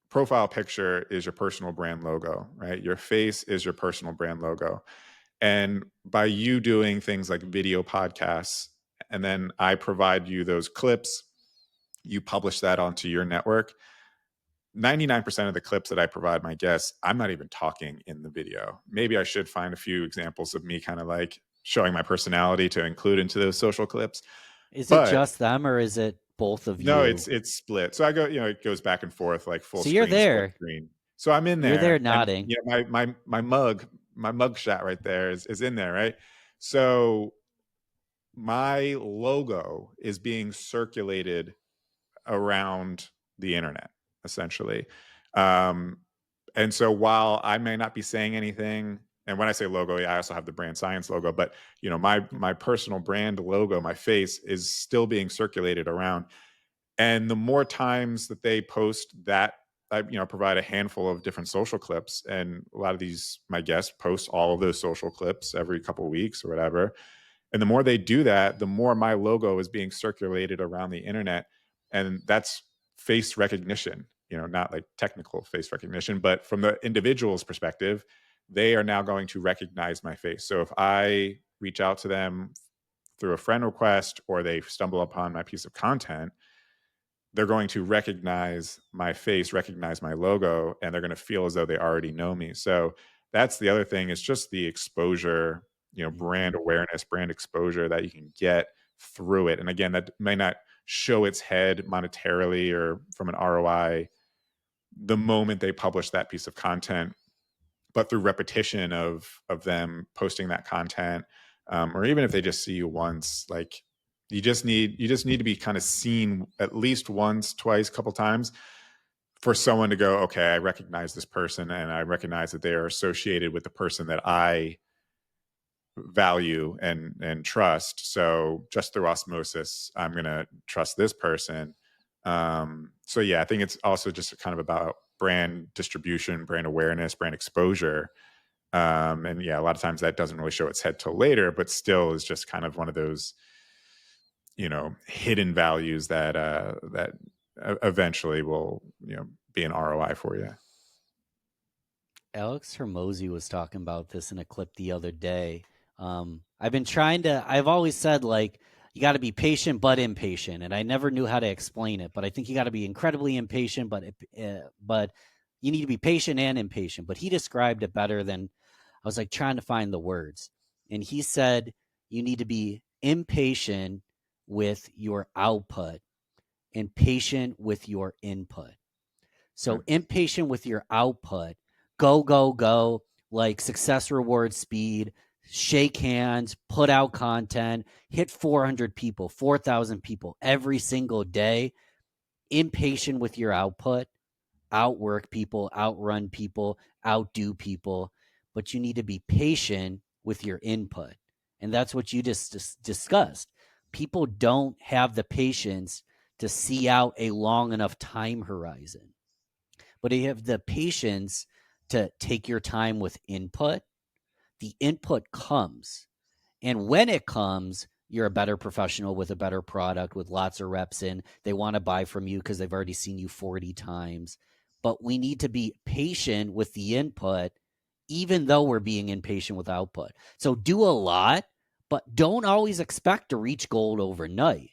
profile picture is your personal brand logo, right? Your face is your personal brand logo. And by you doing things like video podcasts, and then I provide you those clips, you publish that onto your network. 99% of the clips that I provide my guests, I'm not even talking in the video. Maybe I should find a few examples of me kind of like showing my personality to include into those social clips. Is it But just them or is it both of no, you? it's split. So I go, it goes back and forth like full So you're screen, split there. screen. So I'm in You're there there, and nodding. my mug shot right there is in there, right? So my logo is being circulated around the internet, essentially. Um, and so while I may not be saying anything, and when I say logo, yeah, I also have the brand science logo, but my personal brand logo, my face is still being circulated around. And the more times that they post that, I provide a handful of different social clips, and a lot of these my guests post all of those social clips every couple of weeks or whatever. And the more they do that, the more my logo is being circulated around the internet, and that's face recognition. Not like technical face recognition, but from the individual's perspective, they are now going to recognize my face. So if I reach out to them through a friend request or they stumble upon my piece of content, they're going to recognize my face, recognize my logo, and they're going to feel as though they already know me. So that's the other thing is just the exposure, brand Mhm. awareness, brand exposure that you can get through it. And again, that may not show its head monetarily or from an ROI the moment they publish that piece of content, but through repetition of them posting that content, or even if they just see you once, like you just need to be kind of seen at least once, twice, couple times for someone to go, okay, I recognize this person, and I recognize that they are associated with the person that I value and trust. So just through osmosis, I'm gonna trust this person. So yeah, I think it's also just kind of about brand distribution, brand awareness, brand exposure. And yeah, a lot of times that doesn't really show its head till later, but still is just kind of one of those, hidden values that eventually will, be an ROI for you. Alex Hermosi was talking about this in a clip the other day. I've always said, like, you got to be patient but impatient. And I never knew how to explain it, but I think you got to be incredibly impatient, but you need to be patient and impatient. But he described it better than I was like trying to find the words. And he said, you need to be impatient with your output and patient with your input. Hmm. So impatient with your output, go, go, go, like success, reward, speed, shake hands, put out content, hit 400 people, 4,000 people every single day. Impatient with your output, outwork people, outrun people, outdo people, but you need to be patient with your input. And that's what you just discussed. People don't have the patience to see out a long enough time horizon, but you have the patience to take your time with input. The input comes. And when it comes, you're a better professional with a better product with lots of reps in. They want to buy from you because they've already seen you 40 times. But we need to be patient with the input, even though we're being impatient with output. So do a lot, but don't always expect to reach gold overnight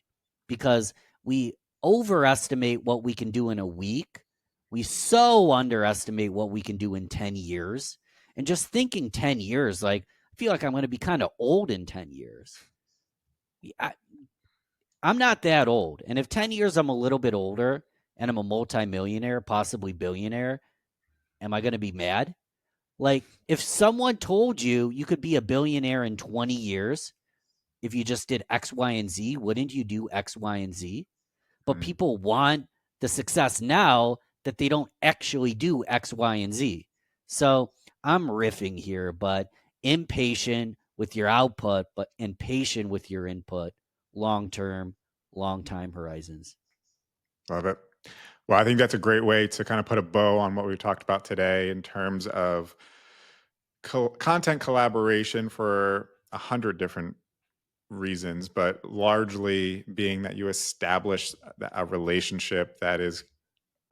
because we overestimate what we can do in a week. We so underestimate what we can do in 10 years. And just thinking 10 years, like, I feel like I'm going to be kind of old in 10 years. I, I'm not that old. And if 10 years I'm a little bit older and I'm a multimillionaire, possibly billionaire, am I going to be mad? Like, if someone told you you could be a billionaire in 20 years if you just did X, Y, and Z, wouldn't you do X, Y, and Z? But Hmm. people want the success now that they don't actually do X, Y, and Z. So I'm riffing here, but impatient with your output, but impatient with your input long term long time horizons. Love it. Well, I think that's a great way to kind of put a bow on what we've talked about today in terms of content collaboration for 100 different reasons, but largely being that you establish a relationship that is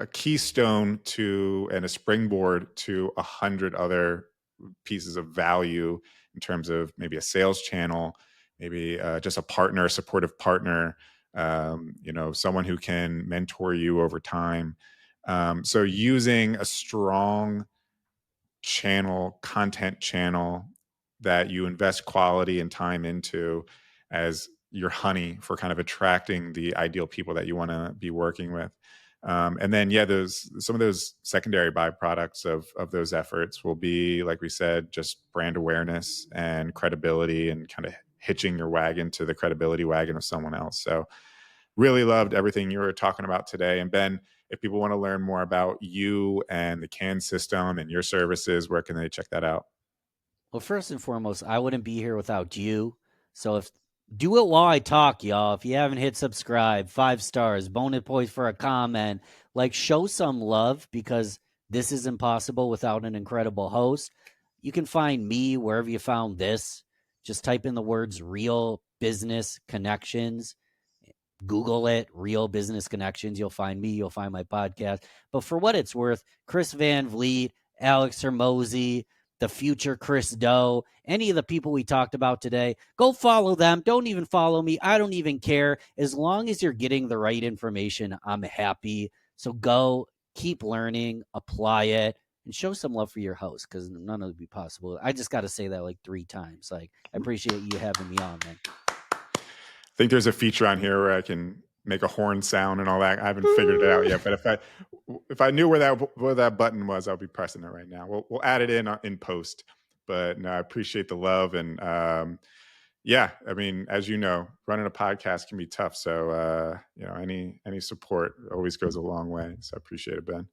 a keystone to and a springboard to 100 other pieces of value in terms of maybe a sales channel, maybe just a partner, a supportive partner, someone who can mentor you over time. So using a strong content channel that you invest quality and time into as your honey for kind of attracting the ideal people that you want to be working with. And then, yeah, those some of those secondary byproducts of those efforts will be, like we said, just brand awareness and credibility, and kind of hitching your wagon to the credibility wagon of someone else. So, really loved everything you were talking about today. And Ben, if people want to learn more about you and the CAN system and your services, where can they check that out? Well, first and foremost, I wouldn't be here without you. So if do it while I talk, y'all. If you haven't hit subscribe, 5 stars, bonus points for a comment, like show some love because this is impossible without an incredible host. You can find me wherever you found this. Just type in the words real business connections. Google it, Real Business Connections. You'll find me, you'll find my podcast. But for what it's worth, Chris Van Vliet, Alex Hermosi, the future Chris Doe, any of the people we talked about today, go follow them. Don't even follow me. I don't even care. As long as you're getting the right information, I'm happy. So go keep learning, apply it, and show some love for your host because none of it would be possible. I just got to say that like 3 times. Like, I appreciate you having me on, man. I think there's a feature on here where I can make a horn sound and all that. I haven't figured it out yet, but if I knew where that button was, I'll be pressing it right now. We'll add it in post. But no, I appreciate the love, and yeah, I mean, as you know, running a podcast can be tough. So any support always goes a long way. So I appreciate it, Ben.